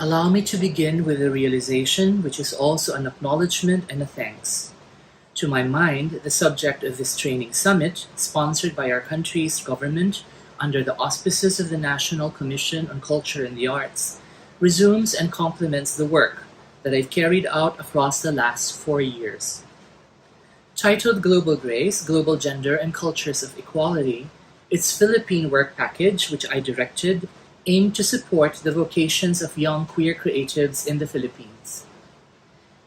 Allow me to begin with a realization which is also an acknowledgement and a thanks. To my mind, the subject of this training summit, sponsored by our country's government under the auspices of the National Commission on Culture and the Arts, resumes and complements the work that I've carried out across the last 4 years. Titled Global Grace, Global Gender and Cultures of Equality, its Philippine work package, which I directed, aimed to support the vocations of young queer creatives in the Philippines.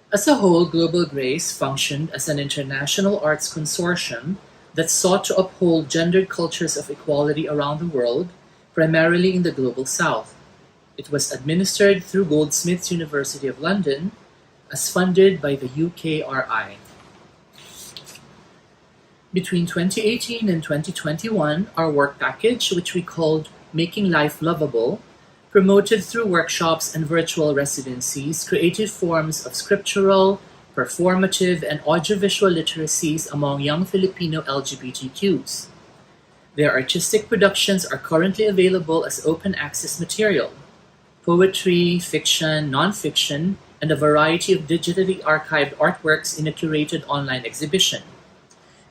As a whole, Global Grace functioned as an international arts consortium that sought to uphold gendered cultures of equality around the world, primarily in the Global South. It was administered through Goldsmiths University of London, as funded by the UKRI. Between 2018 and 2021, our work package, which we called Making Life Lovable, promoted through workshops and virtual residencies creative forms of scriptural, performative, and audiovisual literacies among young Filipino LGBTQs. Their artistic productions are currently available as open access material: poetry, fiction, nonfiction, and a variety of digitally archived artworks in a curated online exhibition,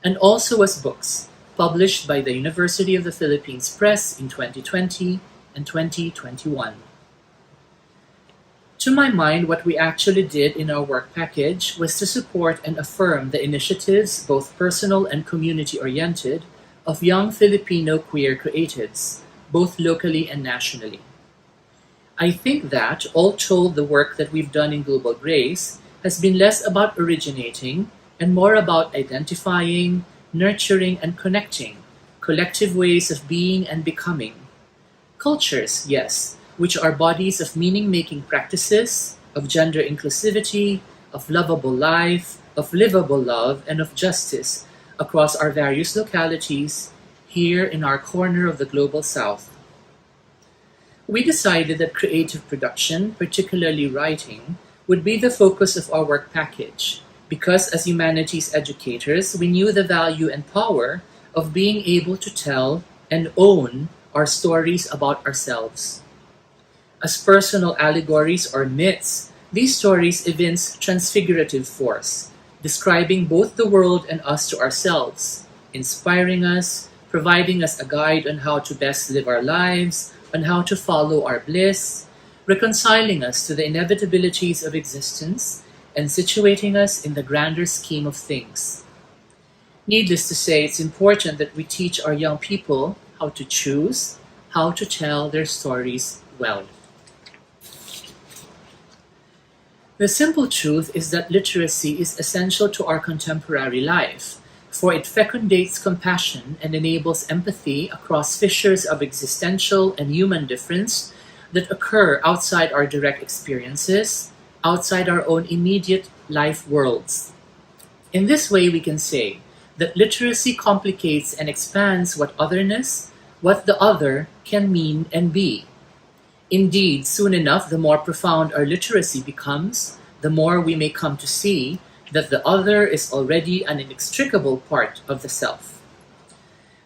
and also as books, published by the University of the Philippines Press in 2020 and 2021. To my mind, what we actually did in our work package was to support and affirm the initiatives, both personal and community-oriented, of young Filipino queer creatives, both locally and nationally. I think that, all told, the work that we've done in Global Grace has been less about originating and more about identifying, nurturing, and connecting collective ways of being and becoming. Cultures, yes, which are bodies of meaning-making practices, of gender inclusivity, of lovable life, of livable love, and of justice across our various localities here in our corner of the Global South. We decided that creative production, particularly writing, would be the focus of our work package, because as humanities educators, we knew the value and power of being able to tell and own our stories about ourselves. As personal allegories or myths, these stories evince transfigurative force, describing both the world and us to ourselves, inspiring us, providing us a guide on how to best live our lives, on how to follow our bliss, reconciling us to the inevitabilities of existence, and situating us in the grander scheme of things. Needless to say, it's important that we teach our young people how to choose, how to tell their stories well. The simple truth is that literacy is essential to our contemporary life, for it fecundates compassion and enables empathy across fissures of existential and human difference that occur outside our direct experiences, outside our own immediate life worlds. In this way, we can say that literacy complicates and expands what otherness, what the other can mean and be. Indeed, soon enough, the more profound our literacy becomes, the more we may come to see that the other is already an inextricable part of the self.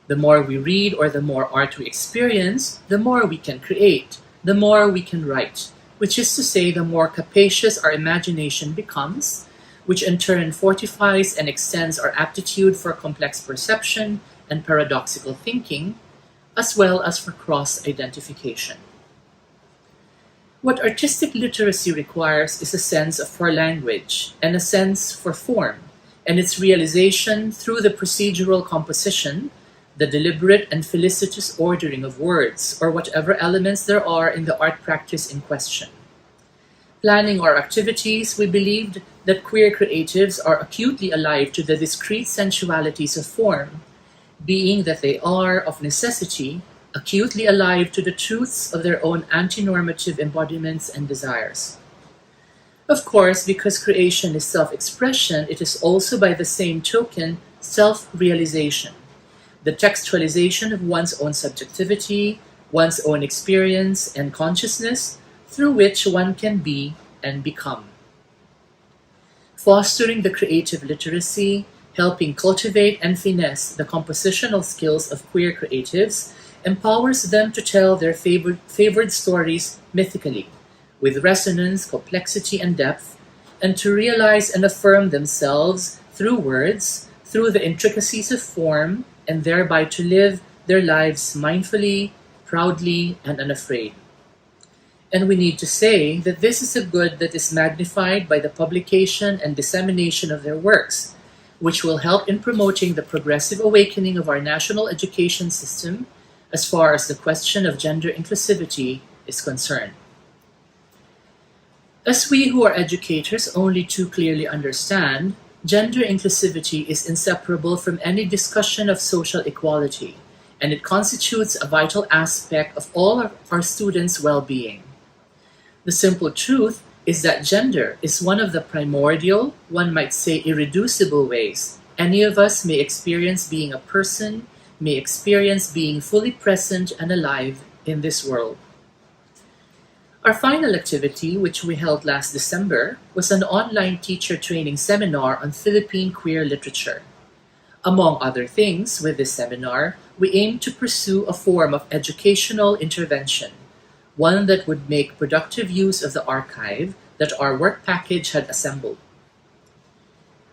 The more we read or the more art we experience, the more we can create, the more we can write, which is to say, the more capacious our imagination becomes, which in turn fortifies and extends our aptitude for complex perception and paradoxical thinking, as well as for cross-identification. What artistic literacy requires is a sense for language and a sense for form, and its realization through the procedural composition, the deliberate and felicitous ordering of words, or whatever elements there are in the art practice in question. Planning our activities, we believed that queer creatives are acutely alive to the discrete sensualities of form, being that they are, of necessity, acutely alive to the truths of their own anti-normative embodiments and desires. Of course, because creation is self-expression, it is also by the same token self-realization, the textualization of one's own subjectivity, one's own experience and consciousness, through which one can be and become. Fostering the creative literacy, helping cultivate and finesse the compositional skills of queer creatives, empowers them to tell their favored stories mythically, with resonance, complexity, and depth, and to realize and affirm themselves through words, through the intricacies of form, and thereby to live their lives mindfully, proudly, and unafraid. And we need to say that this is a good that is magnified by the publication and dissemination of their works, which will help in promoting the progressive awakening of our national education system as far as the question of gender inclusivity is concerned. As we who are educators only too clearly understand, gender inclusivity is inseparable from any discussion of social equality, and it constitutes a vital aspect of all of our students' well-being. The simple truth is that gender is one of the primordial, one might say irreducible ways any of us may experience being a person, may experience being fully present and alive in this world. Our final activity, which we held last December, was an online teacher training seminar on Philippine queer literature. Among other things, with this seminar, we aimed to pursue a form of educational intervention, one that would make productive use of the archive that our work package had assembled.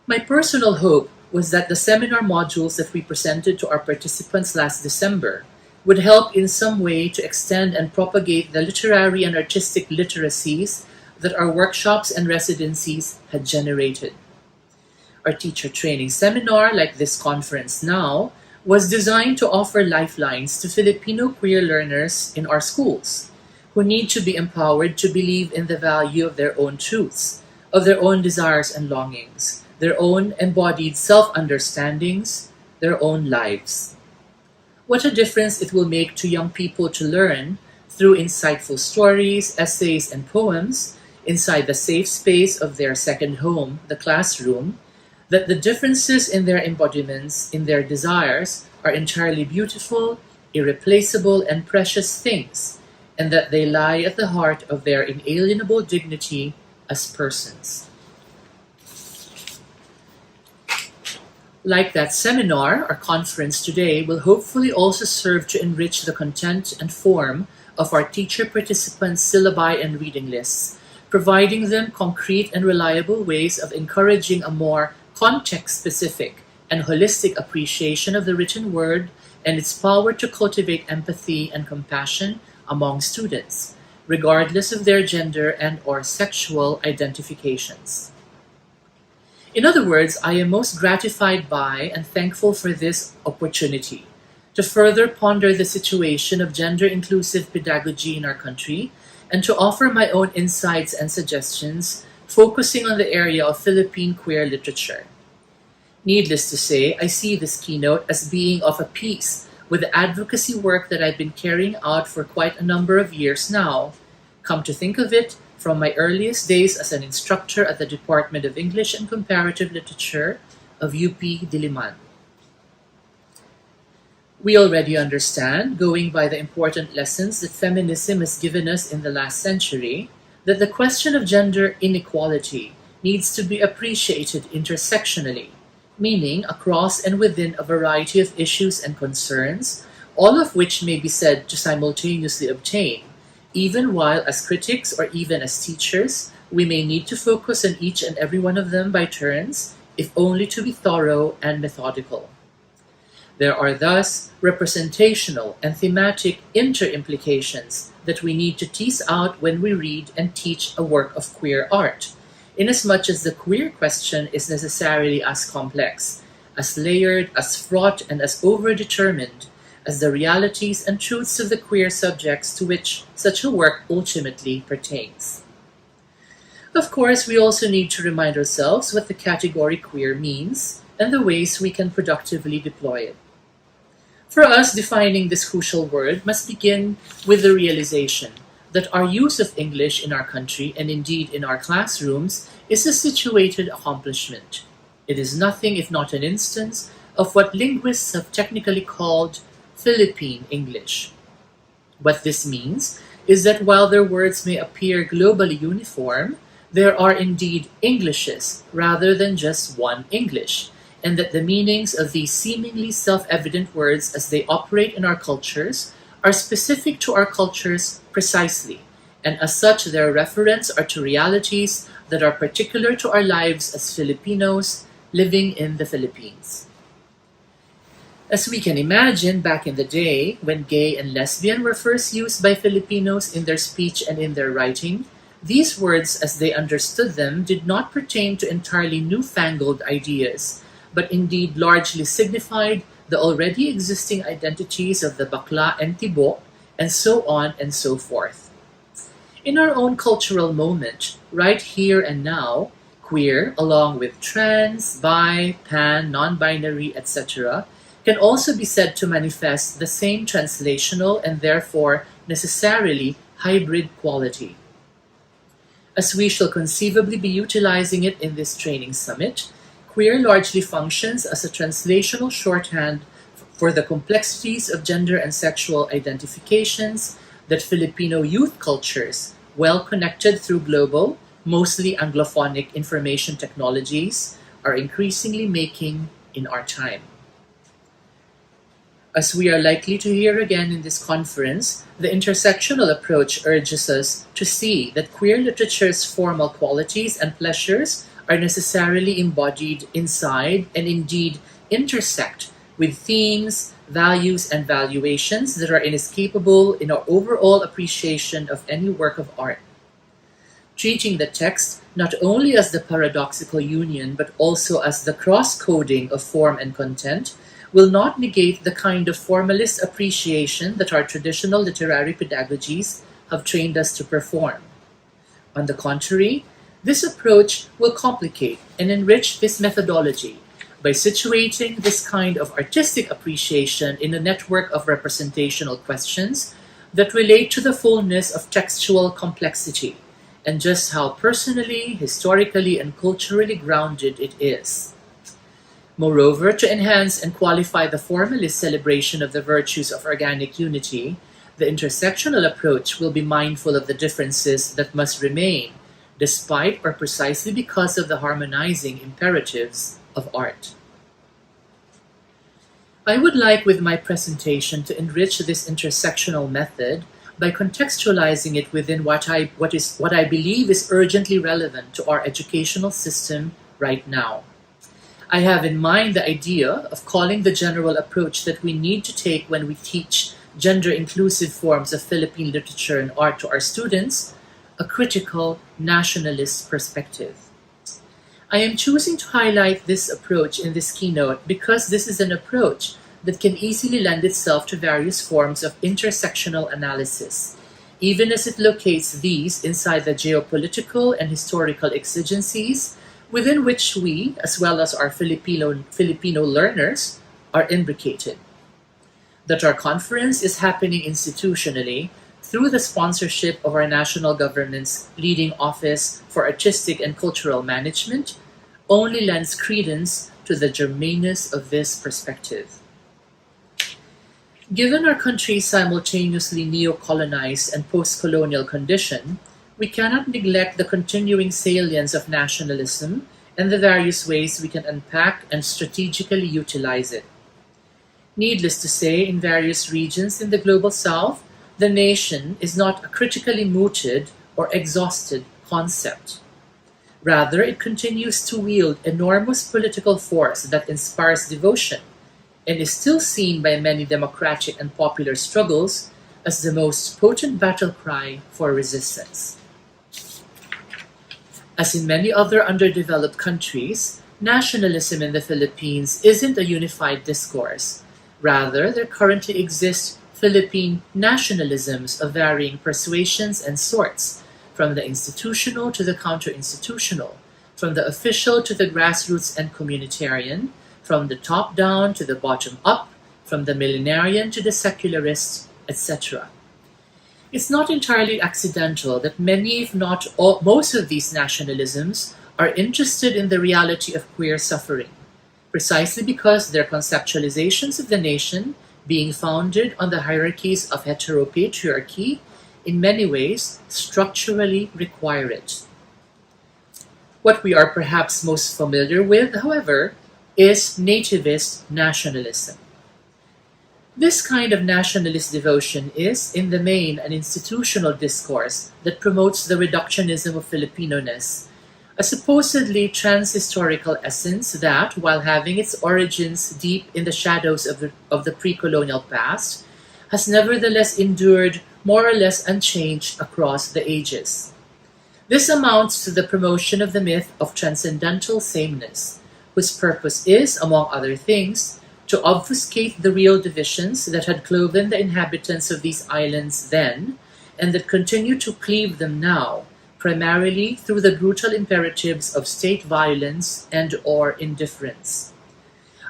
My personal hope was that the seminar modules that we presented to our participants last December would help in some way to extend and propagate the literary and artistic literacies that our workshops and residencies had generated. Our teacher training seminar, like this conference now, was designed to offer lifelines to Filipino queer learners in our schools, who need to be empowered to believe in the value of their own truths, of their own desires and longings, their own embodied self-understandings, their own lives. What a difference it will make to young people to learn, through insightful stories, essays, and poems, inside the safe space of their second home, the classroom, that the differences in their embodiments, in their desires, are entirely beautiful, irreplaceable, and precious things, and that they lie at the heart of their inalienable dignity as persons. Like that seminar, our conference today will hopefully also serve to enrich the content and form of our teacher participants' syllabi and reading lists, providing them concrete and reliable ways of encouraging a more context-specific and holistic appreciation of the written word and its power to cultivate empathy and compassion among students, regardless of their gender and/or sexual identifications. In other words, I am most gratified by and thankful for this opportunity to further ponder the situation of gender-inclusive pedagogy in our country and to offer my own insights and suggestions focusing on the area of Philippine queer literature. Needless to say, I see this keynote as being of a piece with the advocacy work that I've been carrying out for quite a number of years now. Come to think of it, from my earliest days as an instructor at the Department of English and Comparative Literature of UP Diliman. We already understand, going by the important lessons that feminism has given us in the last century, that the question of gender inequality needs to be appreciated intersectionally, meaning across and within a variety of issues and concerns, all of which may be said to simultaneously obtain, even while as critics or even as teachers, we may need to focus on each and every one of them by turns, if only to be thorough and methodical. There are thus representational and thematic inter-implications that we need to tease out when we read and teach a work of queer art, inasmuch as the queer question is necessarily as complex, as layered, as fraught, and as overdetermined as the realities and truths of the queer subjects to which such a work ultimately pertains. Of course, we also need to remind ourselves what the category queer means and the ways we can productively deploy it. For us, defining this crucial word must begin with the realization that our use of English in our country and indeed in our classrooms is a situated accomplishment. It is nothing if not an instance of what linguists have technically called Philippine English. What this means is that while their words may appear globally uniform, there are indeed Englishes rather than just one English, and that the meanings of these seemingly self-evident words as they operate in our cultures are specific to our cultures precisely, and as such their reference are to realities that are particular to our lives as Filipinos living in the Philippines. As we can imagine, back in the day, when gay and lesbian were first used by Filipinos in their speech and in their writing, these words, as they understood them, did not pertain to entirely newfangled ideas, but indeed largely signified the already existing identities of the bakla and tibo, and so on and so forth. In our own cultural moment, right here and now, queer, along with trans, bi, pan, non-binary, etc., can also be said to manifest the same translational and therefore necessarily hybrid quality. As we shall conceivably be utilizing it in this training summit, queer largely functions as a translational shorthand for the complexities of gender and sexual identifications that Filipino youth cultures, well connected through global, mostly Anglophonic information technologies, are increasingly making in our time. As we are likely to hear again in this conference, the intersectional approach urges us to see that queer literature's formal qualities and pleasures are necessarily embodied inside and indeed intersect with themes, values, and valuations that are inescapable in our overall appreciation of any work of art. Treating the text not only as the paradoxical union but also as the cross-coding of form and content will not negate the kind of formalist appreciation that our traditional literary pedagogies have trained us to perform. On the contrary, this approach will complicate and enrich this methodology by situating this kind of artistic appreciation in a network of representational questions that relate to the fullness of textual complexity and just how personally, historically, and culturally grounded it is. Moreover, to enhance and qualify the formalist celebration of the virtues of organic unity, the intersectional approach will be mindful of the differences that must remain, despite or precisely because of the harmonizing imperatives of art. I would like with my presentation to enrich this intersectional method by contextualizing it within what I believe is urgently relevant to our educational system right now. I have in mind the idea of calling the general approach that we need to take when we teach gender-inclusive forms of Philippine literature and art to our students a critical nationalist perspective. I am choosing to highlight this approach in this keynote because this is an approach that can easily lend itself to various forms of intersectional analysis, even as it locates these inside the geopolitical and historical exigencies within which we, as well as our Filipino learners, are imbricated. That our conference is happening institutionally through the sponsorship of our national government's leading office for artistic and cultural management only lends credence to the germaneness of this perspective. Given our country's simultaneously neo-colonized and post-colonial condition, we cannot neglect the continuing salience of nationalism and the various ways we can unpack and strategically utilize it. Needless to say, in various regions in the Global South, the nation is not a critically mooted or exhausted concept. Rather, it continues to wield enormous political force that inspires devotion and is still seen by many democratic and popular struggles as the most potent battle cry for resistance. As in many other underdeveloped countries, nationalism in the Philippines isn't a unified discourse. Rather, there currently exist Philippine nationalisms of varying persuasions and sorts, from the institutional to the counter-institutional, from the official to the grassroots and communitarian, from the top-down to the bottom-up, from the millenarian to the secularist, etc. It's not entirely accidental that many, if not all, most of these nationalisms are interested in the reality of queer suffering, precisely because their conceptualizations of the nation, being founded on the hierarchies of heteropatriarchy, in many ways structurally require it. What we are perhaps most familiar with, however, is nativist nationalism. This kind of nationalist devotion is, in the main, an institutional discourse that promotes the reductionism of Filipino-ness, a supposedly trans-historical essence that, while having its origins deep in the shadows of the pre-colonial past, has nevertheless endured more or less unchanged across the ages. This amounts to the promotion of the myth of transcendental sameness, whose purpose is, among other things, to obfuscate the real divisions that had cloven the inhabitants of these islands then, and that continue to cleave them now, primarily through the brutal imperatives of state violence and/or indifference.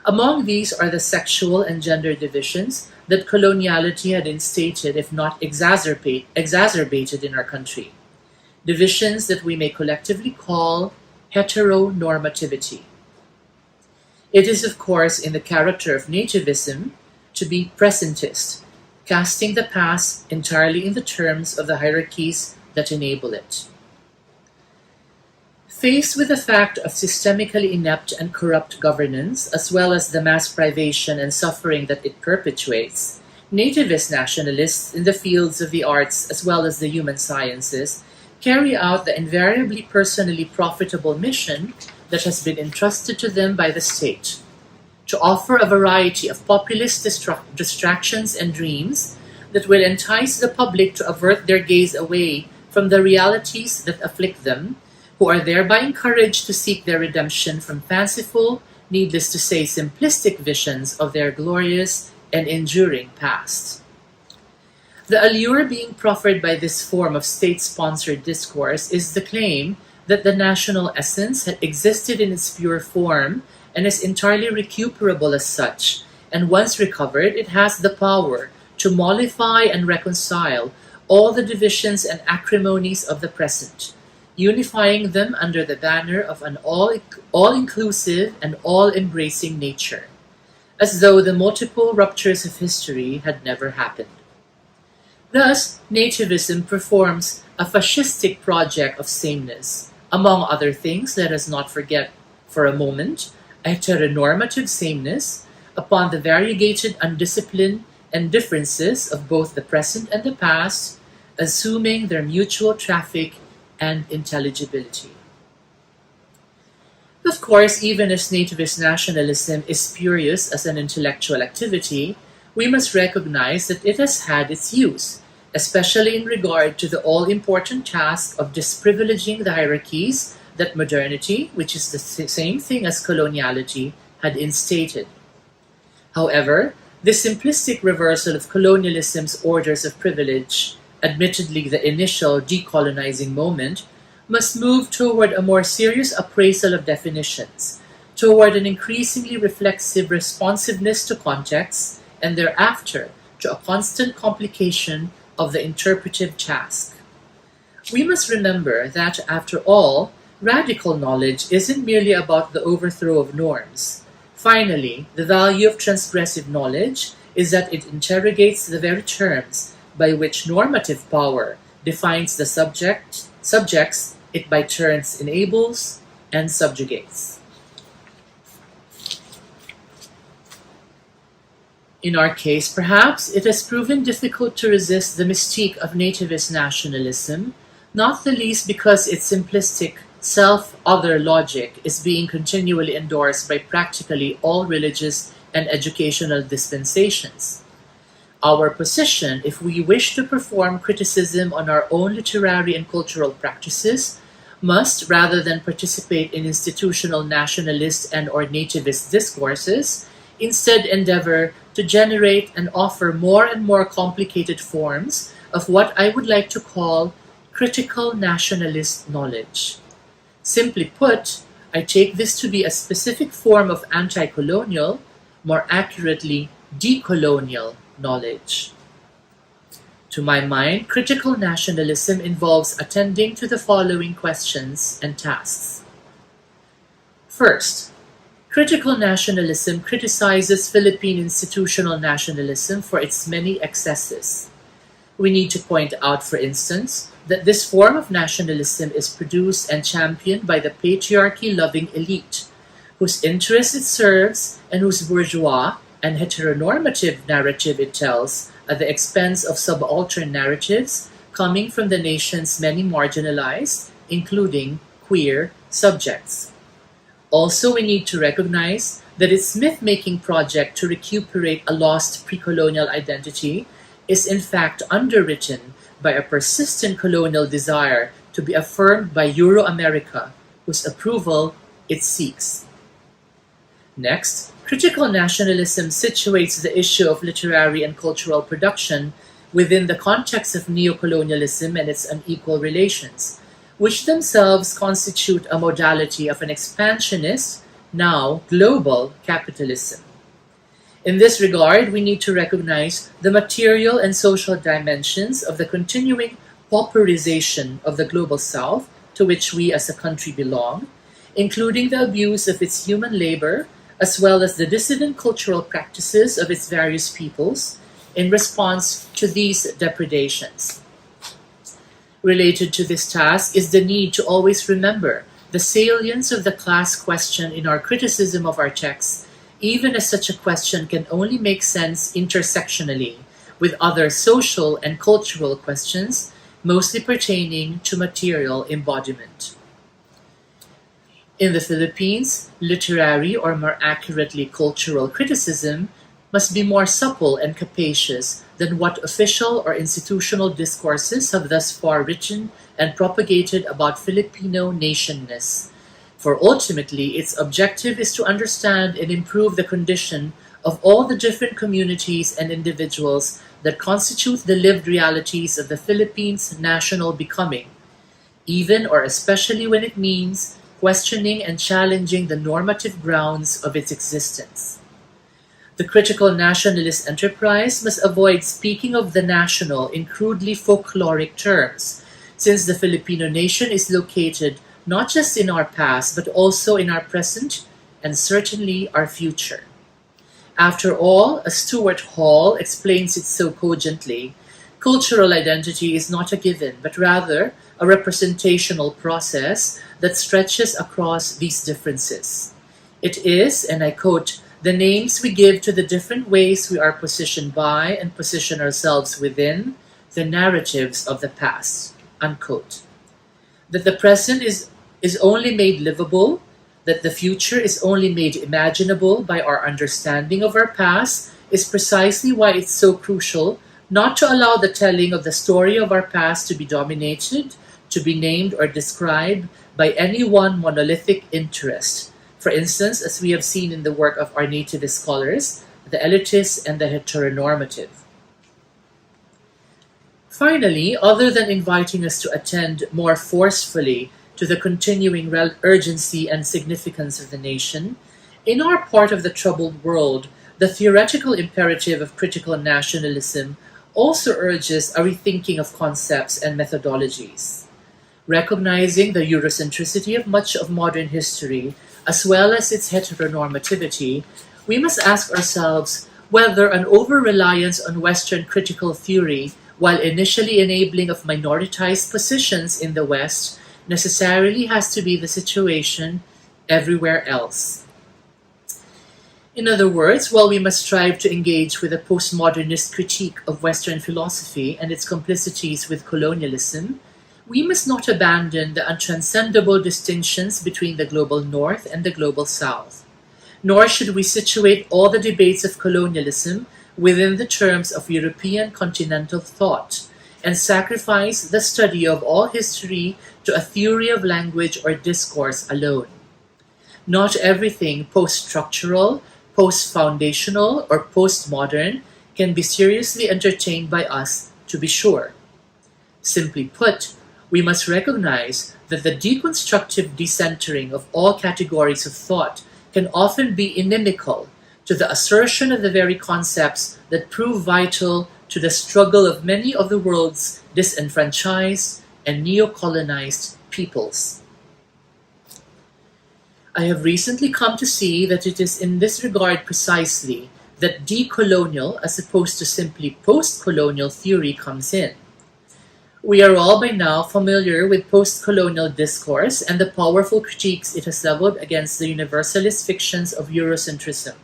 Among these are the sexual and gender divisions that coloniality had instated, if not exacerbated in our country. Divisions that we may collectively call heteronormativity. It is, of course, in the character of nativism to be presentist, casting the past entirely in the terms of the hierarchies that enable it. Faced with the fact of systemically inept and corrupt governance, as well as the mass privation and suffering that it perpetuates, nativist nationalists in the fields of the arts as well as the human sciences carry out the invariably personally profitable mission that has been entrusted to them by the state, to offer a variety of populist distractions and dreams that will entice the public to avert their gaze away from the realities that afflict them, who are thereby encouraged to seek their redemption from fanciful, needless to say simplistic visions of their glorious and enduring past. The allure being proffered by this form of state-sponsored discourse is the claim that the national essence had existed in its pure form and is entirely recuperable as such, and once recovered, it has the power to mollify and reconcile all the divisions and acrimonies of the present, unifying them under the banner of an all-inclusive and all-embracing nature, as though the multiple ruptures of history had never happened. Thus, nativism performs a fascistic project of sameness. Among other things, let us not forget for a moment a heteronormative sameness upon the variegated undiscipline and differences of both the present and the past, assuming their mutual traffic and intelligibility. Of course, even as nativist nationalism is spurious as an intellectual activity, we must recognize that it has had its use, especially in regard to the all-important task of disprivileging the hierarchies that modernity, which is the same thing as coloniality, had instated. However, this simplistic reversal of colonialism's orders of privilege, admittedly the initial decolonizing moment, must move toward a more serious appraisal of definitions, toward an increasingly reflexive responsiveness to context, and thereafter to a constant complication of the interpretive task. We must remember that, after all, radical knowledge isn't merely about the overthrow of norms. Finally, the value of transgressive knowledge is that it interrogates the very terms by which normative power defines the subjects it by turns enables and subjugates. In our case, perhaps, it has proven difficult to resist the mystique of nativist nationalism, not the least because its simplistic self-other logic is being continually endorsed by practically all religious and educational dispensations. Our position, if we wish to perform criticism on our own literary and cultural practices, must, rather than participate in institutional nationalist and/or nativist discourses, instead endeavor to generate and offer more and more complicated forms of what I would like to call critical nationalist knowledge. Simply put, I take this to be a specific form of anti-colonial, more accurately, decolonial knowledge. To my mind, critical nationalism involves attending to the following questions and tasks. First, critical nationalism criticizes Philippine institutional nationalism for its many excesses. We need to point out, for instance, that this form of nationalism is produced and championed by the patriarchy-loving elite, whose interests it serves and whose bourgeois, and heteronormative narrative it tells at the expense of subaltern narratives coming from the nation's many marginalized, including queer, subjects. Also, we need to recognize that its myth-making project to recuperate a lost pre-colonial identity is in fact underwritten by a persistent colonial desire to be affirmed by Euro-America, whose approval it seeks. Next, critical nationalism situates the issue of literary and cultural production within the context of neocolonialism and its unequal relations, which themselves constitute a modality of an expansionist, now global capitalism. In this regard, we need to recognize the material and social dimensions of the continuing pauperization of the global South to which we as a country belong, including the abuse of its human labor, as well as the dissident cultural practices of its various peoples in response to these depredations. Related to this task is the need to always remember the salience of the class question in our criticism of our texts, even as such a question can only make sense intersectionally with other social and cultural questions, mostly pertaining to material embodiment. In the Philippines, literary, or more accurately cultural criticism, must be more supple and capacious than what official or institutional discourses have thus far written and propagated about Filipino nationness. For ultimately, its objective is to understand and improve the condition of all the different communities and individuals that constitute the lived realities of the Philippines' national becoming, even or especially when it means questioning and challenging the normative grounds of its existence. The critical nationalist enterprise must avoid speaking of the national in crudely folkloric terms, since the Filipino nation is located not just in our past, but also in our present and certainly our future. After all, as Stuart Hall explains it so cogently, cultural identity is not a given, but rather a representational process that stretches across these differences. It is, and I quote, the names we give to the different ways we are positioned by and position ourselves within the narratives of the past, unquote. That the present is only made livable, that the future is only made imaginable by our understanding of our past is precisely why it's so crucial not to allow the telling of the story of our past to be dominated, to be named or described by any one monolithic interest. For instance, as we have seen in the work of our nativist scholars, the elitist and the heteronormative. Finally, other than inviting us to attend more forcefully to the continuing urgency and significance of the nation, in our part of the troubled world, the theoretical imperative of critical nationalism also urges a rethinking of concepts and methodologies. Recognizing the Eurocentricity of much of modern history, as well as its heteronormativity, we must ask ourselves whether an over-reliance on Western critical theory, while initially enabling of minoritized positions in the West, necessarily has to be the situation everywhere else. In other words, while we must strive to engage with a postmodernist critique of Western philosophy and its complicities with colonialism, we must not abandon the untranscendable distinctions between the global North and the global South. Nor should we situate all the debates of colonialism within the terms of European continental thought and sacrifice the study of all history to a theory of language or discourse alone. Not everything post-structural, post-foundational, or postmodern can be seriously entertained by us, to be sure. Simply put, we must recognize that the deconstructive decentering of all categories of thought can often be inimical to the assertion of the very concepts that prove vital to the struggle of many of the world's disenfranchised and neo-colonized peoples. I have recently come to see that it is in this regard precisely that decolonial as opposed to simply post-colonial theory comes in. We are all by now familiar with post-colonial discourse and the powerful critiques it has leveled against the universalist fictions of Eurocentrism.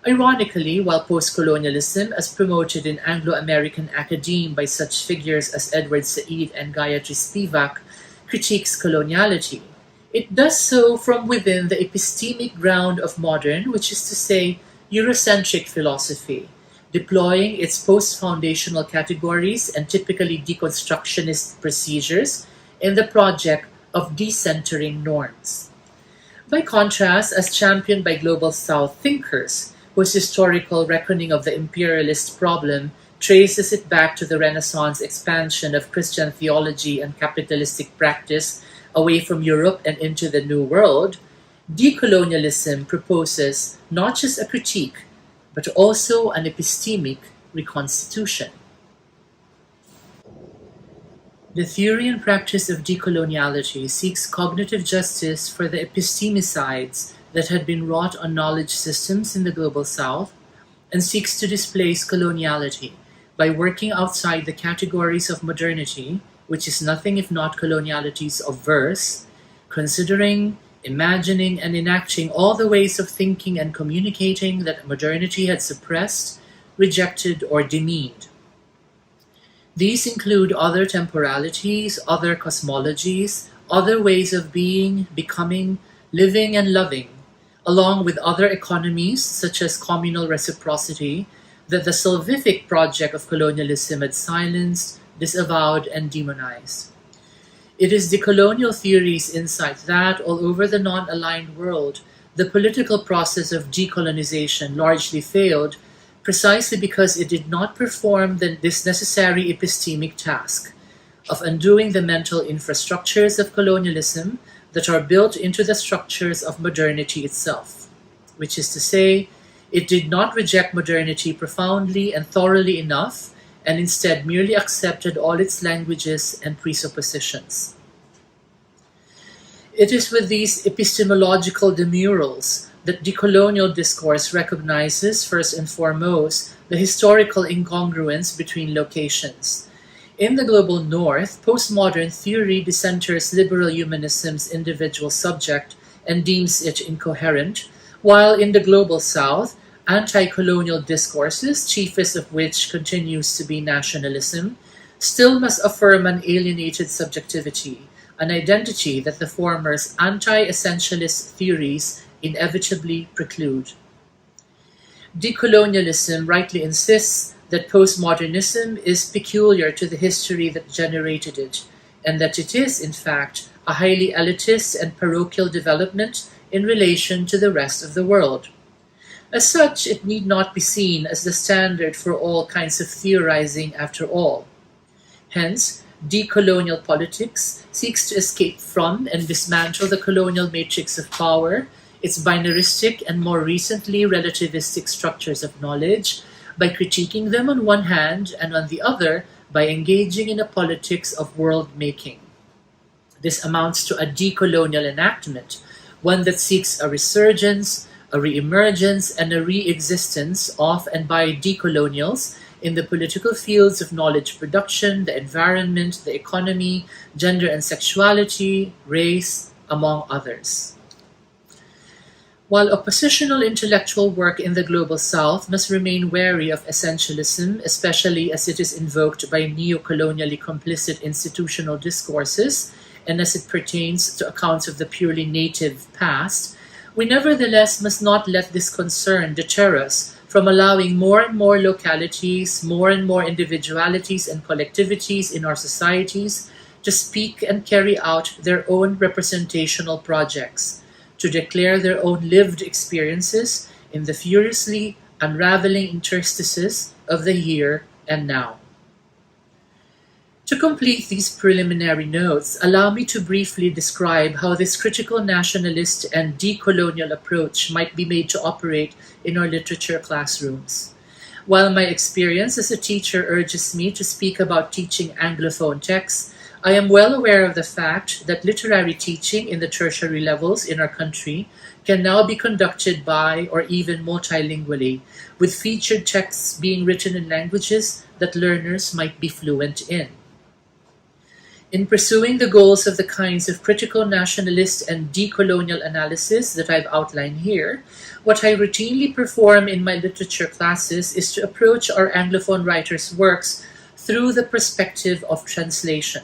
Ironically, while post-colonialism, as promoted in Anglo-American academe by such figures as Edward Said and Gayatri Spivak, critiques coloniality, it does so from within the epistemic ground of modern, which is to say, Eurocentric philosophy, deploying its post-foundational categories and typically deconstructionist procedures in the project of decentering norms. By contrast, as championed by Global South thinkers, whose historical reckoning of the imperialist problem traces it back to the Renaissance expansion of Christian theology and capitalistic practice away from Europe and into the New World, decolonialism proposes not just a critique, but also an epistemic reconstitution. The theory and practice of decoloniality seeks cognitive justice for the epistemicides that had been wrought on knowledge systems in the Global South, and seeks to displace coloniality by working outside the categories of modernity, which is nothing if not colonialities of verse, considering, imagining, and enacting all the ways of thinking and communicating that modernity had suppressed, rejected, or demeaned. These include other temporalities, other cosmologies, other ways of being, becoming, living, and loving, along with other economies such as communal reciprocity that the salvific project of colonialism had silenced, disavowed, and demonized. It is the colonial theory's insight that, all over the non-aligned world, the political process of decolonization largely failed precisely because it did not perform this necessary epistemic task of undoing the mental infrastructures of colonialism that are built into the structures of modernity itself, which is to say, it did not reject modernity profoundly and thoroughly enough, and instead merely accepted all its languages and presuppositions. It is with these epistemological demurrals that decolonial discourse recognizes, first and foremost, the historical incongruence between locations. In the global north, postmodern theory decenters liberal humanism's individual subject and deems it incoherent, while in the global south, anti-colonial discourses, chiefest of which continues to be nationalism, still must affirm an alienated subjectivity, an identity that the former's anti-essentialist theories inevitably preclude. Decolonialism rightly insists that postmodernism is peculiar to the history that generated it, and that it is, in fact, a highly elitist and parochial development in relation to the rest of the world. As such, it need not be seen as the standard for all kinds of theorizing after all. Hence, decolonial politics seeks to escape from and dismantle the colonial matrix of power, its binaristic and more recently relativistic structures of knowledge, by critiquing them on one hand and on the other by engaging in a politics of world-making. This amounts to a decolonial enactment, one that seeks a resurgence, a re-emergence, and a re-existence of and by decolonials in the political fields of knowledge production, the environment, the economy, gender and sexuality, race, among others. While oppositional intellectual work in the Global South must remain wary of essentialism, especially as it is invoked by neo-colonially complicit institutional discourses and as it pertains to accounts of the purely native past, we nevertheless must not let this concern deter us from allowing more and more localities, more and more individualities and collectivities in our societies to speak and carry out their own representational projects, to declare their own lived experiences in the furiously unraveling interstices of the here and now. To complete these preliminary notes, allow me to briefly describe how this critical nationalist and decolonial approach might be made to operate in our literature classrooms. While my experience as a teacher urges me to speak about teaching Anglophone texts, I am well aware of the fact that literary teaching in the tertiary levels in our country can now be conducted by or even multilingually, with featured texts being written in languages that learners might be fluent in. In pursuing the goals of the kinds of critical nationalist and decolonial analysis that I've outlined here, what I routinely perform in my literature classes is to approach our Anglophone writers' works through the perspective of translation.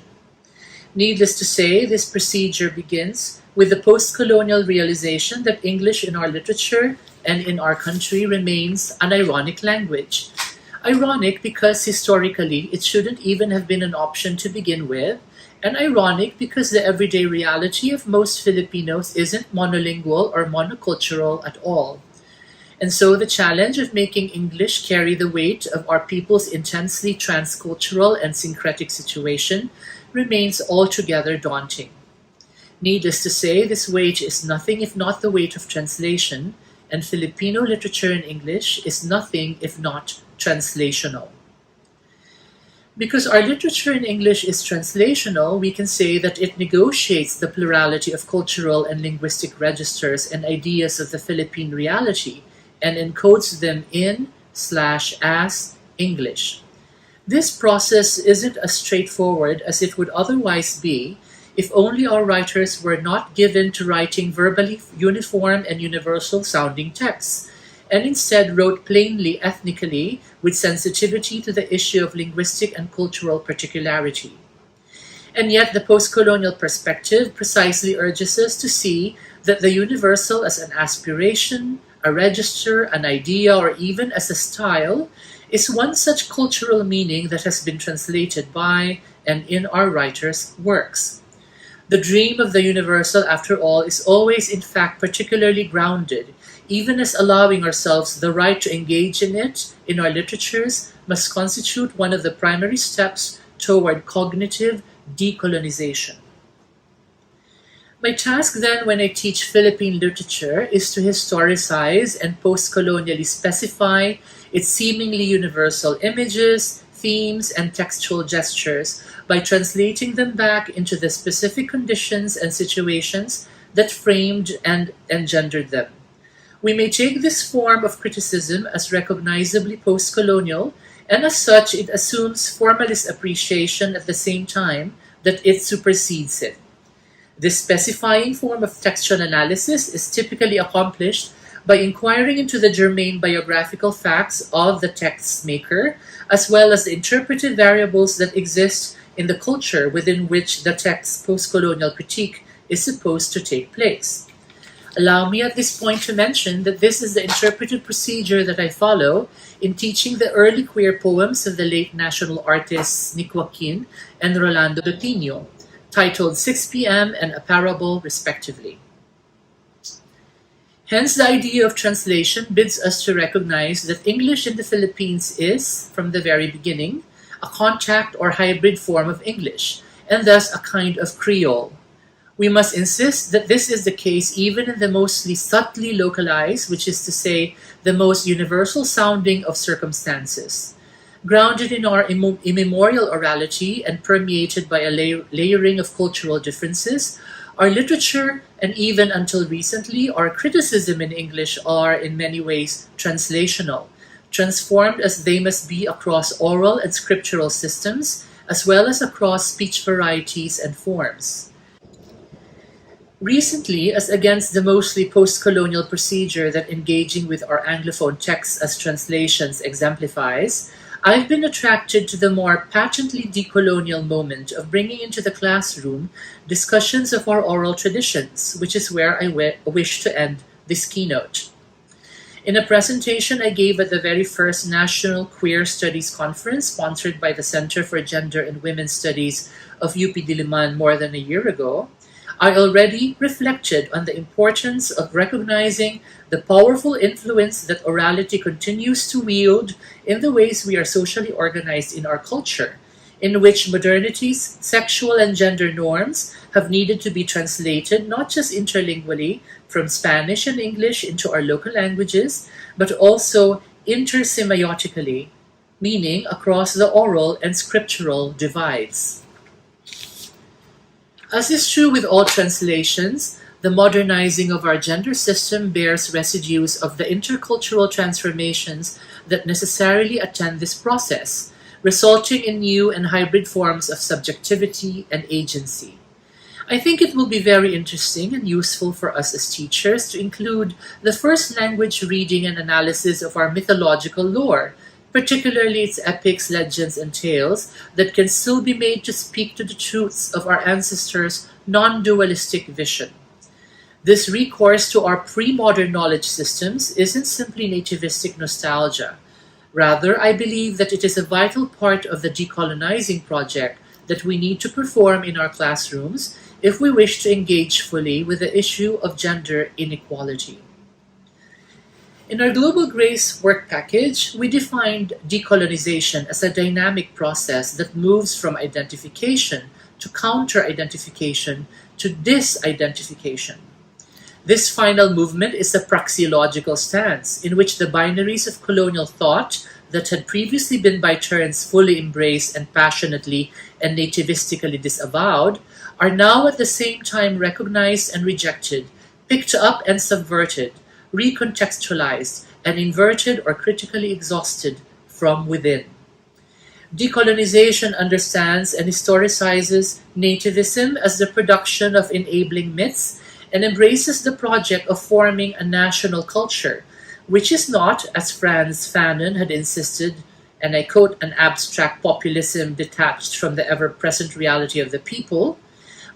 Needless to say, this procedure begins with the post-colonial realization that English in our literature and in our country remains an ironic language. Ironic because historically it shouldn't even have been an option to begin with, and ironic because the everyday reality of most Filipinos isn't monolingual or monocultural at all. And so the challenge of making English carry the weight of our people's intensely transcultural and syncretic situation remains altogether daunting. Needless to say, this weight is nothing if not the weight of translation, and Filipino literature in English is nothing if not translational. Because our literature in English is translational, we can say that it negotiates the plurality of cultural and linguistic registers and ideas of the Philippine reality and encodes them in/as English. This process isn't as straightforward as it would otherwise be if only our writers were not given to writing verbally uniform and universal sounding texts, and instead wrote plainly ethnically with sensitivity to the issue of linguistic and cultural particularity. And yet the post-colonial perspective precisely urges us to see that the universal as an aspiration, a register, an idea, or even as a style is one such cultural meaning that has been translated by and in our writers' works. The dream of the universal, after all, is always in fact particularly grounded, even as allowing ourselves the right to engage in it in our literatures must constitute one of the primary steps toward cognitive decolonization. My task then when I teach Philippine literature is to historicize and post-colonially specify its seemingly universal images, themes, and textual gestures by translating them back into the specific conditions and situations that framed and engendered them. We may take this form of criticism as recognizably post-colonial, and as such it assumes formalist appreciation at the same time that it supersedes it. This specifying form of textual analysis is typically accomplished by inquiring into the germane biographical facts of the text's maker, as well as the interpretive variables that exist in the culture within which the text's post-colonial critique is supposed to take place. Allow me at this point to mention that this is the interpretive procedure that I follow in teaching the early queer poems of the late national artists Nick Joaquin and Rolando Dotino, titled 6 p.m. and A Parable, respectively. Hence, the idea of translation bids us to recognize that English in the Philippines is, from the very beginning, a contact or hybrid form of English, and thus a kind of Creole. We must insist that this is the case even in the mostly subtly localized, which is to say, the most universal sounding of circumstances. Grounded in our immemorial orality and permeated by a layering of cultural differences, our literature, and even until recently, our criticism in English are in many ways translational, transformed as they must be across oral and scriptural systems, as well as across speech varieties and forms. Recently, as against the mostly post-colonial procedure that engaging with our Anglophone texts as translations exemplifies, I've been attracted to the more patently decolonial moment of bringing into the classroom discussions of our oral traditions, which is where I wish to end this keynote. In a presentation I gave at the very first National Queer Studies Conference sponsored by the Center for Gender and Women's Studies of UP Diliman more than a year ago, I already reflected on the importance of recognizing the powerful influence that orality continues to wield in the ways we are socially organized in our culture, in which modernity's sexual and gender norms have needed to be translated not just interlingually from Spanish and English into our local languages, but also intersemiotically, meaning across the oral and scriptural divides. As is true with all translations, the modernizing of our gender system bears residues of the intercultural transformations that necessarily attend this process, resulting in new and hybrid forms of subjectivity and agency. I think it will be very interesting and useful for us as teachers to include the first language reading and analysis of our mythological lore, particularly its epics, legends, and tales that can still be made to speak to the truths of our ancestors' non-dualistic vision. This recourse to our pre-modern knowledge systems isn't simply nativistic nostalgia. Rather, I believe that it is a vital part of the decolonizing project that we need to perform in our classrooms if we wish to engage fully with the issue of gender inequality. In our Global Grace work package, we defined decolonization as a dynamic process that moves from identification to counter-identification to disidentification. This final movement is a praxeological stance in which the binaries of colonial thought that had previously been by turns fully embraced and passionately and nativistically disavowed are now at the same time recognized and rejected, picked up and subverted, recontextualized, and inverted or critically exhausted from within. Decolonization understands and historicizes nativism as the production of enabling myths and embraces the project of forming a national culture, which is not, as Frantz Fanon had insisted, and I quote, an abstract populism detached from the ever-present reality of the people,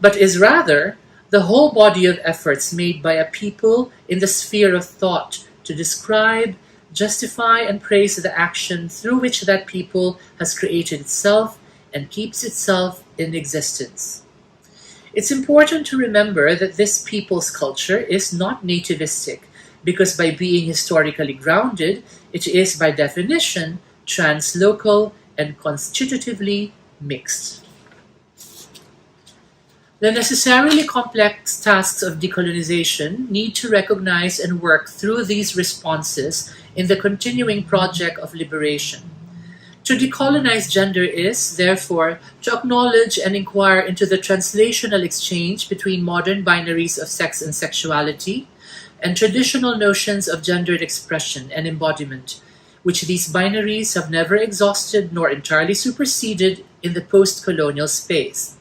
but is rather the whole body of efforts made by a people in the sphere of thought to describe, justify, and praise the action through which that people has created itself and keeps itself in existence. It's important to remember that this people's culture is not nativistic, because by being historically grounded, it is by definition translocal and constitutively mixed. The necessarily complex tasks of decolonization need to recognize and work through these responses in the continuing project of liberation. To decolonize gender is, therefore, to acknowledge and inquire into the translational exchange between modern binaries of sex and sexuality and traditional notions of gendered expression and embodiment, which these binaries have never exhausted nor entirely superseded in the post-colonial space.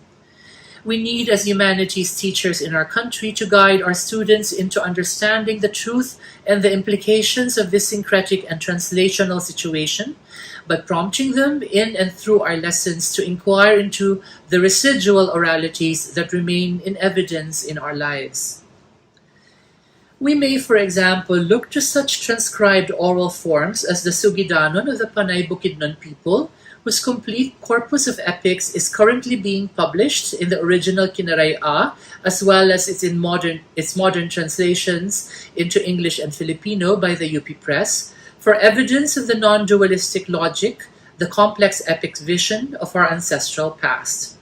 We need, as humanities teachers in our country, to guide our students into understanding the truth and the implications of this syncretic and translational situation, by prompting them in and through our lessons to inquire into the residual oralities that remain in evidence in our lives. We may, for example, look to such transcribed oral forms as the Sugidanon of the Panay Bukidnon people, whose complete corpus of epics is currently being published in the original Kinaraya, as well as its modern translations into English and Filipino by the UP Press, for evidence of the non-dualistic logic, the complex epic vision of our ancestral past.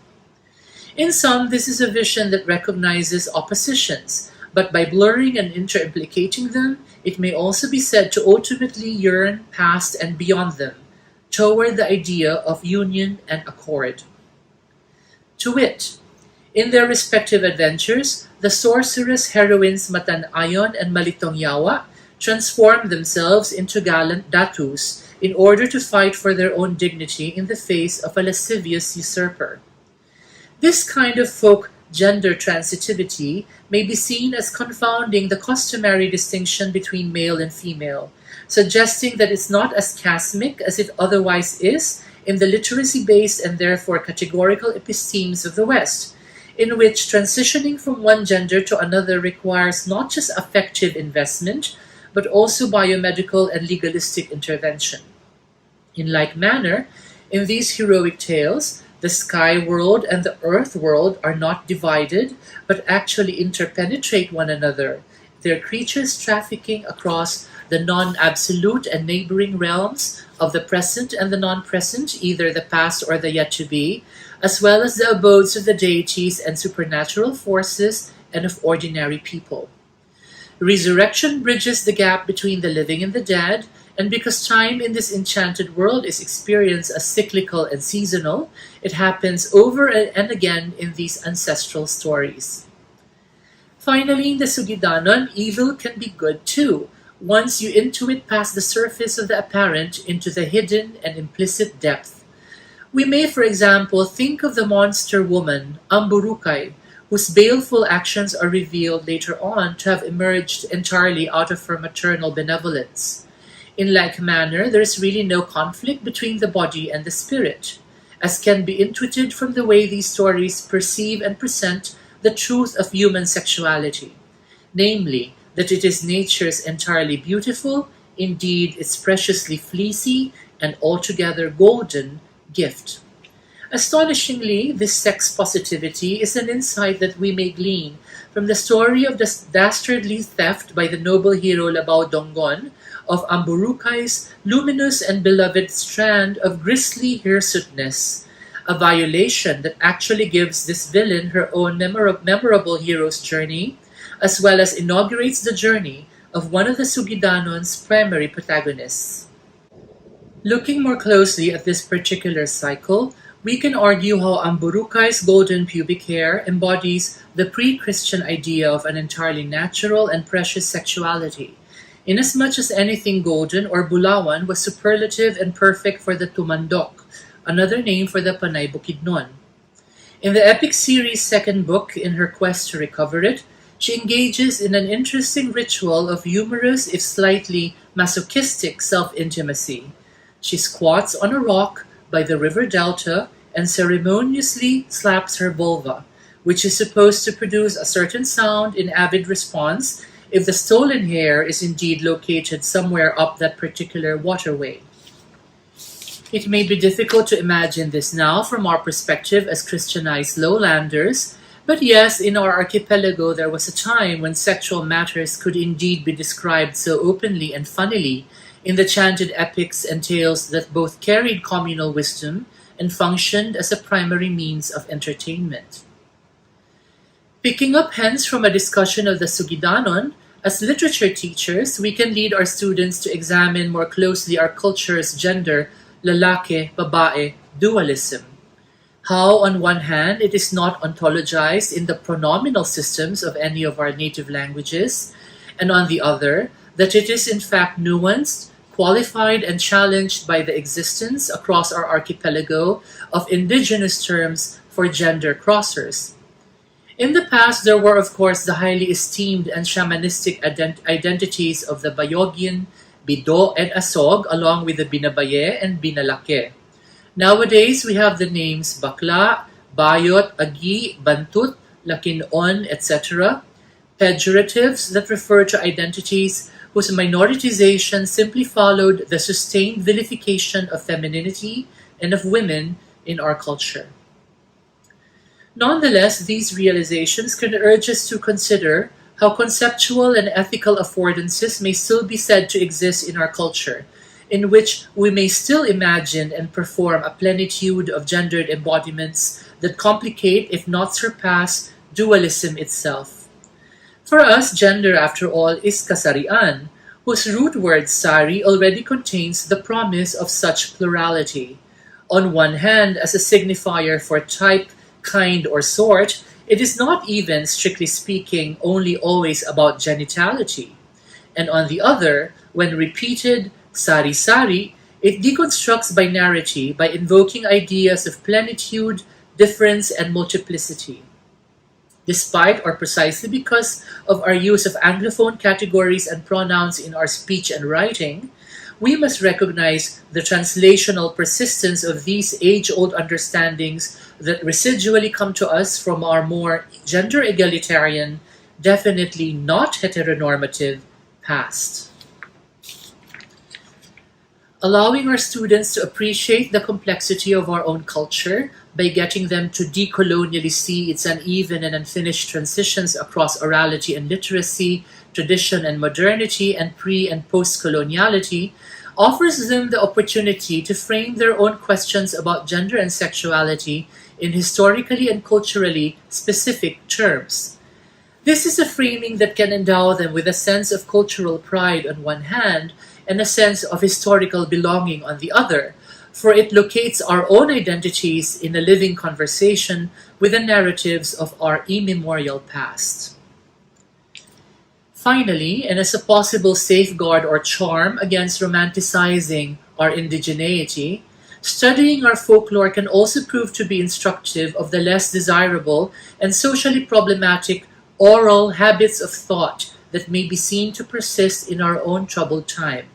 In sum, this is a vision that recognizes oppositions, but by blurring and interimplicating them, it may also be said to ultimately yearn past and beyond them, toward the idea of union and accord. To wit, in their respective adventures, the sorceress heroines Matanayon and Malitong Yawa transform themselves into gallant datus in order to fight for their own dignity in the face of a lascivious usurper. This kind of folk gender transitivity may be seen as confounding the customary distinction between male and female, suggesting that it's not as chasmic as it otherwise is in the literacy-based and therefore categorical epistemes of the West, in which transitioning from one gender to another requires not just affective investment, but also biomedical and legalistic intervention. In like manner, in these heroic tales, the sky world and the earth world are not divided, but actually interpenetrate one another, their creatures trafficking across the non-absolute and neighboring realms of the present and the non-present, either the past or the yet-to-be, as well as the abodes of the deities and supernatural forces and of ordinary people. Resurrection bridges the gap between the living and the dead, and because time in this enchanted world is experienced as cyclical and seasonal, it happens over and again in these ancestral stories. Finally, in the Sugidanon, evil can be good too, once you intuit past the surface of the apparent into the hidden and implicit depth. We may, for example, think of the monster woman, Amburukay, whose baleful actions are revealed later on to have emerged entirely out of her maternal benevolence. In like manner, there is really no conflict between the body and the spirit, as can be intuited from the way these stories perceive and present the truth of human sexuality, namely, that it is nature's entirely beautiful, indeed its preciously fleecy and altogether golden gift. Astonishingly, this sex positivity is an insight that we may glean from the story of the dastardly theft by the noble hero Labao Donggon of Amburukay's luminous and beloved strand of grisly hirsuteness, a violation that actually gives this villain her own memorable hero's journey, as well as inaugurates the journey of one of the Sugidanon's primary protagonists. Looking more closely at this particular cycle, we can argue how Amburukay's golden pubic hair embodies the pre-Christian idea of an entirely natural and precious sexuality, inasmuch as anything golden or bulawan was superlative and perfect for the tumandok, another name for the Panay Bukidnon. In the epic series' second book, in her quest to recover it, she engages in an interesting ritual of humorous, if slightly masochistic, self-intimacy. She squats on a rock by the river delta and ceremoniously slaps her vulva, which is supposed to produce a certain sound in avid response if the stolen hair is indeed located somewhere up that particular waterway. It may be difficult to imagine this now from our perspective as Christianized lowlanders, but yes, in our archipelago there was a time when sexual matters could indeed be described so openly and funnily in the chanted epics and tales that both carried communal wisdom and functioned as a primary means of entertainment. Picking up hence from a discussion of the Sugidanon, as literature teachers, we can lead our students to examine more closely our culture's gender, lalaki, babae, dualism. How, on one hand, it is not ontologized in the pronominal systems of any of our native languages, and on the other, that it is in fact nuanced, qualified, and challenged by the existence across our archipelago of indigenous terms for gender crossers. In the past, there were, of course, the highly esteemed and shamanistic identities of the Bayogian, Bido, and Asog, along with the Binabaye and Binalake. Nowadays, we have the names Bakla, Bayot, Agi, Bantut, Lakinon, etc., pejoratives that refer to identities whose minoritization simply followed the sustained vilification of femininity and of women in our culture. Nonetheless, these realizations can urge us to consider how conceptual and ethical affordances may still be said to exist in our culture, in which we may still imagine and perform a plenitude of gendered embodiments that complicate, if not surpass, dualism itself. For us, gender, after all, is kasarian, whose root word sari already contains the promise of such plurality. On one hand, as a signifier for type, kind, or sort, it is not even, strictly speaking, only always about genitality. And on the other, when repeated sari-sari, it deconstructs binarity by invoking ideas of plenitude, difference, and multiplicity. Despite or precisely because of our use of Anglophone categories and pronouns in our speech and writing, we must recognize the translational persistence of these age-old understandings that residually come to us from our more gender egalitarian, definitely not heteronormative past. Allowing our students to appreciate the complexity of our own culture by getting them to decolonially see its uneven and unfinished transitions across orality and literacy, tradition and modernity, and pre- and post-coloniality, offers them the opportunity to frame their own questions about gender and sexuality in historically and culturally specific terms. This is a framing that can endow them with a sense of cultural pride on one hand and a sense of historical belonging on the other, for it locates our own identities in a living conversation with the narratives of our immemorial past. Finally, and as a possible safeguard or charm against romanticizing our indigeneity, Studying our folklore can also prove to be instructive of the less desirable and socially problematic oral habits of thought that may be seen to persist in our own troubled time.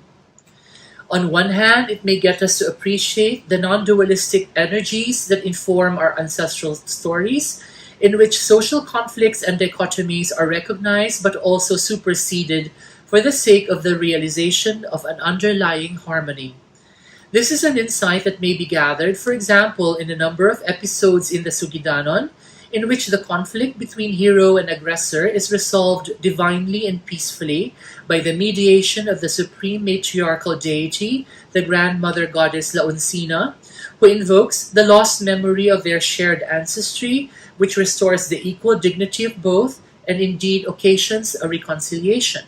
On one hand, it may get us to appreciate the non-dualistic energies that inform our ancestral stories, in which social conflicts and dichotomies are recognized but also superseded for the sake of the realization of an underlying harmony. This is an insight that may be gathered, for example, in a number of episodes in the Sugidanon, in which the conflict between hero and aggressor is resolved divinely and peacefully by the mediation of the supreme matriarchal deity, the grandmother goddess Launcina, who invokes the lost memory of their shared ancestry, which restores the equal dignity of both and indeed occasions a reconciliation.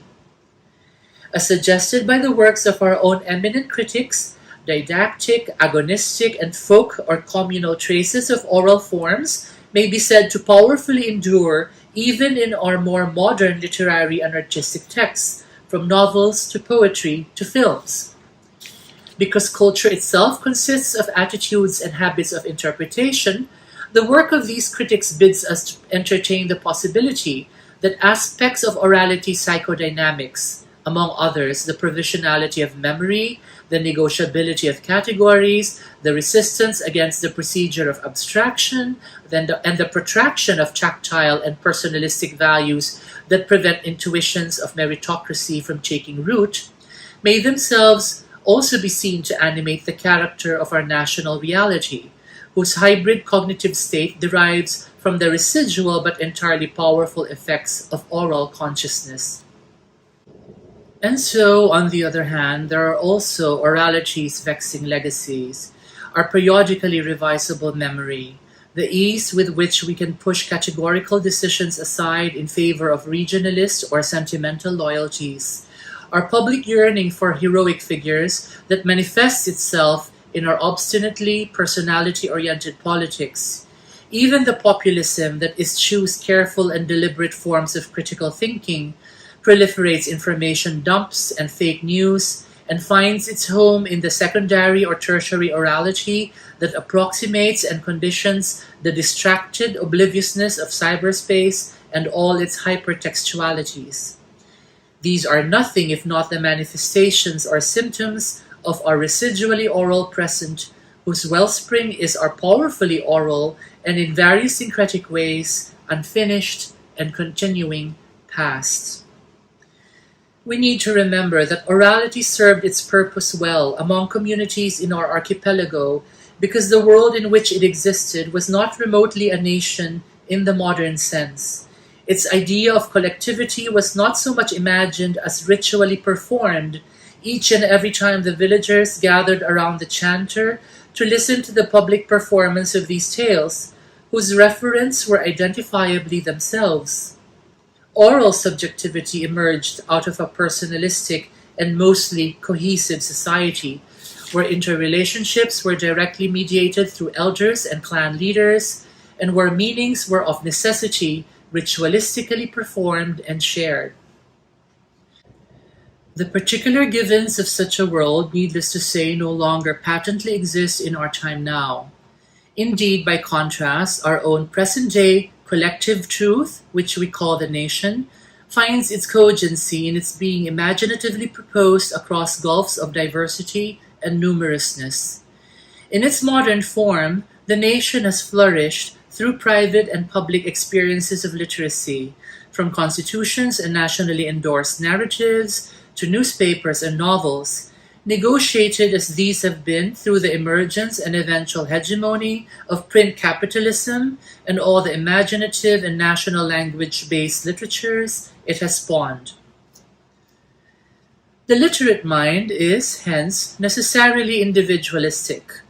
As suggested by the works of our own eminent critics, didactic, agonistic, and folk or communal traces of oral forms may be said to powerfully endure even in our more modern literary and artistic texts, from novels to poetry to films. Because culture itself consists of attitudes and habits of interpretation, the work of these critics bids us to entertain the possibility that aspects of orality psychodynamics, among others the provisionality of memory, the negotiability of categories, the resistance against the procedure of abstraction, and the protraction of tactile and personalistic values that prevent intuitions of meritocracy from taking root, may themselves also be seen to animate the character of our national reality, whose hybrid cognitive state derives from the residual but entirely powerful effects of oral consciousness. And so, on the other hand, there are also orality's vexing legacies, our periodically revisable memory, the ease with which we can push categorical decisions aside in favor of regionalist or sentimental loyalties, our public yearning for heroic figures that manifests itself in our obstinately personality-oriented politics, even the populism that eschews careful and deliberate forms of critical thinking, proliferates information dumps and fake news, and finds its home in the secondary or tertiary orality that approximates and conditions the distracted obliviousness of cyberspace and all its hypertextualities. These are nothing if not the manifestations or symptoms of our residually oral present, whose wellspring is our powerfully oral and in various syncretic ways unfinished and continuing past. We need to remember that orality served its purpose well among communities in our archipelago because the world in which it existed was not remotely a nation in the modern sense. Its idea of collectivity was not so much imagined as ritually performed each and every time the villagers gathered around the chanter to listen to the public performance of these tales, whose referents were identifiably themselves. Oral subjectivity emerged out of a personalistic and mostly cohesive society, where interrelationships were directly mediated through elders and clan leaders, and where meanings were of necessity ritualistically performed and shared. The particular givens of such a world, needless to say, no longer patently exist in our time now. Indeed, by contrast, our own present-day collective truth, which we call the nation, finds its cogency in its being imaginatively proposed across gulfs of diversity and numerousness. In its modern form, the nation has flourished through private and public experiences of literacy, from constitutions and nationally endorsed narratives to newspapers and novels, negotiated as these have been through the emergence and eventual hegemony of print capitalism and all the imaginative and national language-based literatures it has spawned. The literate mind is, hence, necessarily individualistic.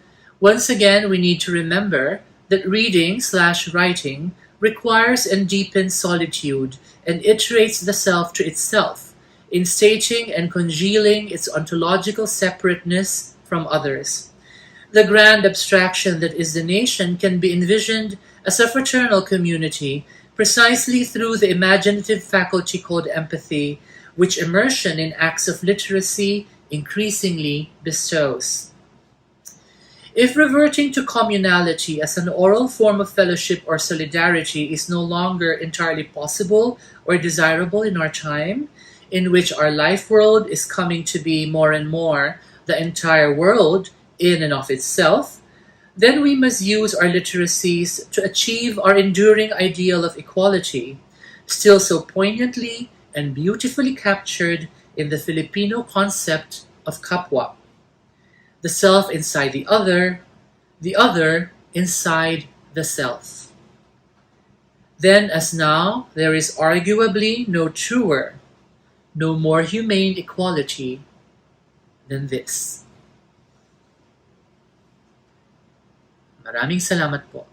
Once again, we need to remember that reading/writing requires and deepens solitude and iterates the self to itself, instating and congealing its ontological separateness from others. The grand abstraction that is the nation can be envisioned as a fraternal community precisely through the imaginative faculty called empathy, which immersion in acts of literacy increasingly bestows. If reverting to communality as an oral form of fellowship or solidarity is no longer entirely possible or desirable in our time, in which our life world is coming to be more and more the entire world in and of itself, then we must use our literacies to achieve our enduring ideal of equality, still so poignantly and beautifully captured in the Filipino concept of kapwa, the self inside the other inside the self. Then, as now, there is arguably no truer, no more humane equality than this. Maraming salamat po.